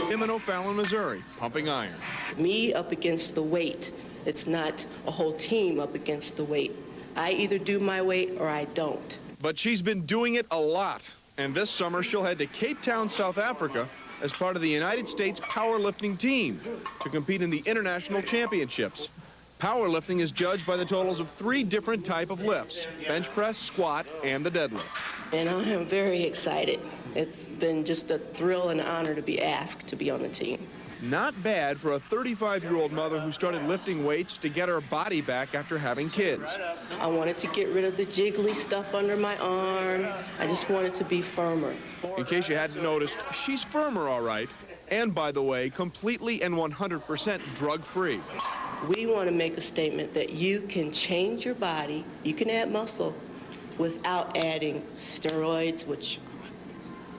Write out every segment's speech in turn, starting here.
Him in O'Fallon, Missouri, pumping iron. Me up against the weight. It's not a whole team up against the weight. I either do my weight or I don't. But she's been doing it a lot. And this summer, she'll head to Cape Town, South Africa, as part of the United States powerlifting team to compete in the international championships. Powerlifting is judged by the totals of 3 different types of lifts: bench press, squat, and the deadlift. And I am very excited. It's been just a thrill and honor to be asked to be on the team. Not bad for a 35-year-old mother who started lifting weights to get her body back after having kids. I wanted to get rid of the jiggly stuff under my arm. I just wanted to be firmer. In case you hadn't noticed, she's firmer, all right. And, by the way, completely and 100% drug-free. We want to make a statement that you can change your body, you can add muscle, without adding steroids, which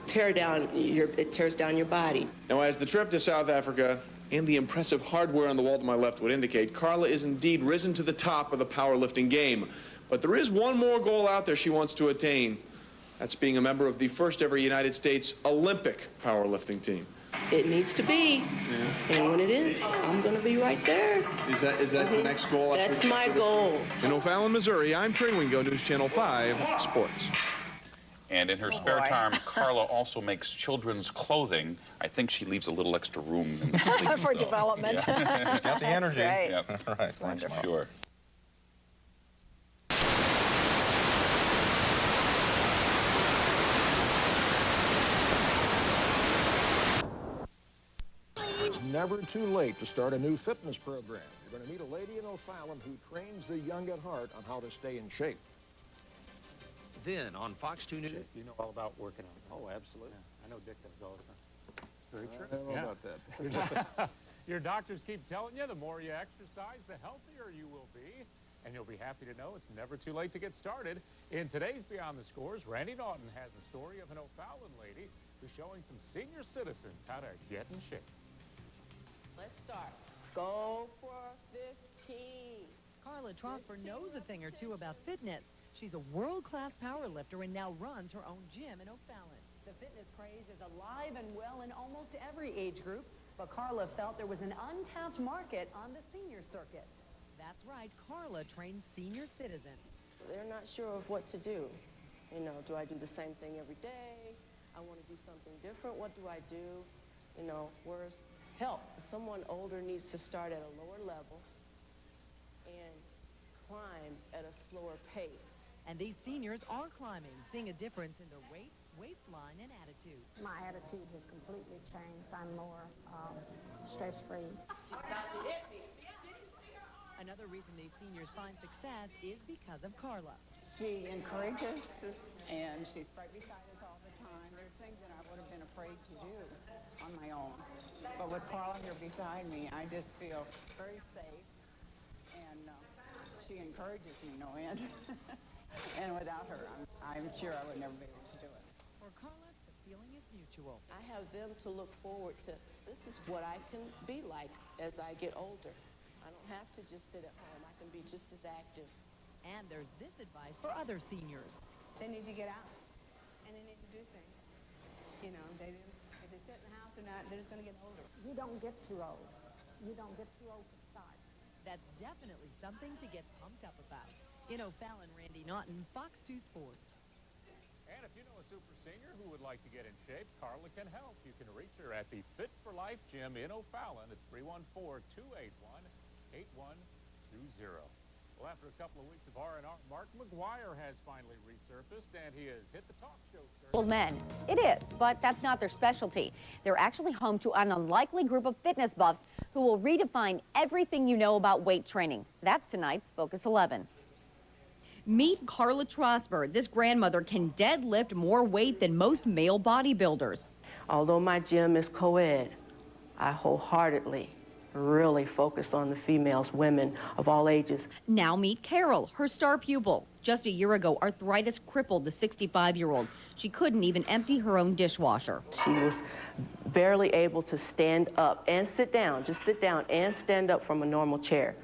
tears down your body. Now, as the trip to South Africa and the impressive hardware on the wall to my left would indicate, Carla is indeed risen to the top of the powerlifting game. But there is one more goal out there she wants to attain. That's being a member of the first ever United States Olympic powerlifting team. It needs to be. Yeah. And when it is, I'm going to be right there. Is that the next goal? That's my goal. In O'Fallon, Missouri, I'm Trey Wingo, News Channel 5 Sports. And in her spare time, Carla also makes children's clothing. I think she leaves a little extra room in the sleeve, for development. Yeah. She's got the energy. Yep. Right. That's wonderful. Sure. It's never too late to start a new fitness program. You're going to meet a lady in O'Fallon who trains the young at heart on how to stay in shape. Then on Fox 2 News. You know all about working out. Oh, absolutely. Yeah. I know Dick does all the time. Very true. I don't know about that. Your doctors keep telling you the more you exercise, the healthier you will be. And you'll be happy to know it's never too late to get started. In today's Beyond the Scores, Randy Naughton has the story of an O'Fallon lady who's showing some senior citizens how to get in shape. Let's start. Go for 15. Carla Trosper knows a thing or two about fitness. She's a world-class powerlifter and now runs her own gym in O'Fallon. The fitness craze is alive and well in almost every age group, but Carla felt there was an untapped market on the senior circuit. That's right, Carla trains senior citizens. They're not sure of what to do. You know, do I do the same thing every day? I want to do something different. What do I do? You know, where's help? Someone older needs to start at a lower level and climb at a slower pace. And these seniors are climbing, seeing a difference in their weight, waistline, and attitude. My attitude has completely changed. I'm more stress-free. Another reason these seniors find success is because of Carla. She encourages us, and she's right beside us all the time. There's things that I would have been afraid to do on my own. But with Carla here beside me, I just feel very safe, and she encourages me no end. And without her, I'm sure I would never be able to do it. For Carla, the feeling is mutual. I have them to look forward to. This is what I can be like as I get older. I don't have to just sit at home. I can be just as active. And there's this advice for other seniors. They need to get out, and they need to do things. You know, if they sit in the house or not, they're just going to get older. You don't get too old. You don't get too old to start. That's definitely something to get pumped up about. In O'Fallon, Randy Naughton, Fox 2 Sports. And if you know a super senior who would like to get in shape, Carla can help. You can reach her at the Fit for Life Gym in O'Fallon at 314-281-8120. Well, after a couple of weeks of R&R, Mark McGuire has finally resurfaced, and he has hit the talk show circuit. Well, men, it is, but that's not their specialty. They're actually home to an unlikely group of fitness buffs who will redefine everything you know about weight training. That's tonight's Focus 11. Meet Carla Trosper. This grandmother can deadlift more weight than most male bodybuilders. Although my gym is co-ed, I wholeheartedly really focus on the females, women of all ages. Now meet Carol, her star pupil. Just a year ago, arthritis crippled the 65-year-old. She couldn't even empty her own dishwasher. She was barely able to stand up and sit down, just sit down and stand up from a normal chair.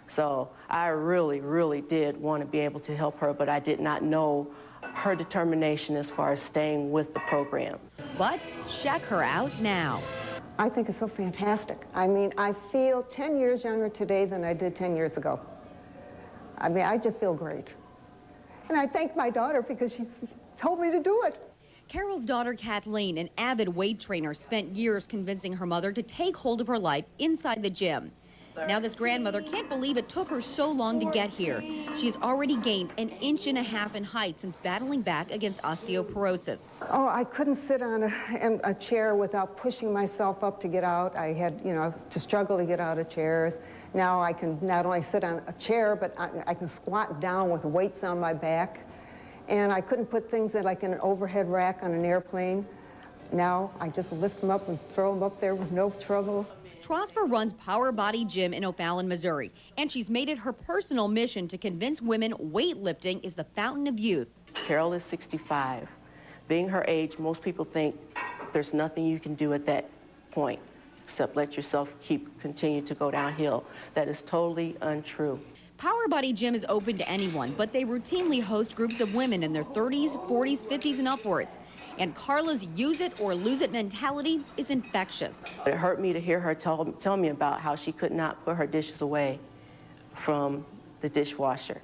So I really, really did want to be able to help her, but I did not know her determination as far as staying with the program. But check her out now. I think it's so fantastic. I mean, I feel 10 years younger today than I did 10 years ago. I mean, I just feel great. And I thank my daughter because she's told me to do it. Carol's daughter, Kathleen, an avid weight trainer, spent years convincing her mother to take hold of her life inside the gym. Now this grandmother can't believe it took her so long to get here. She's already gained 1.5 inches in height since battling back against osteoporosis. Oh, I couldn't sit on a chair without pushing myself up to get out. I had, you know, to struggle to get out of chairs. Now I can not only sit on a chair, but I can squat down with weights on my back. And I couldn't put things in, like in an overhead rack on an airplane. Now I just lift them up and throw them up there with no trouble. Trosper runs Power Body Gym in O'Fallon, Missouri, and she's made it her personal mission to convince women weightlifting is the fountain of youth. Carol is 65. Being her age, most people think there's nothing you can do at that point except let yourself continue to go downhill. That is totally untrue. Power Body Gym is open to anyone, but they routinely host groups of women in their 30s, 40s, 50s, and upwards. And Carla's use it or lose it mentality is infectious. It hurt me to hear her tell me about how she could not put her dishes away from the dishwasher.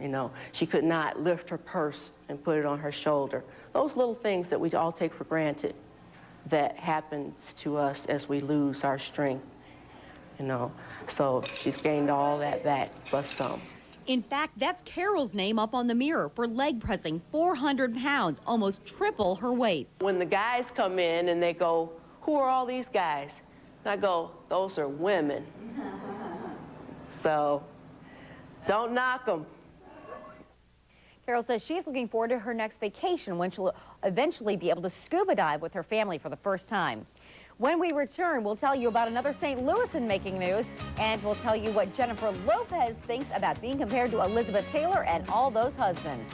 You know, she could not lift her purse and put it on her shoulder. Those little things that we all take for granted that happens to us as we lose our strength, you know. So she's gained all that back, plus some. In fact, that's Carol's name up on the mirror for leg pressing 400 pounds, almost triple her weight. When the guys come in and they go, "Who are all these guys?" And I go, "Those are women." So don't knock them. Carol says she's looking forward to her next vacation when she'll eventually be able to scuba dive with her family for the first time. When we return, we'll tell you about another St. Louisan making news, and we'll tell you what Jennifer Lopez thinks about being compared to Elizabeth Taylor and all those husbands.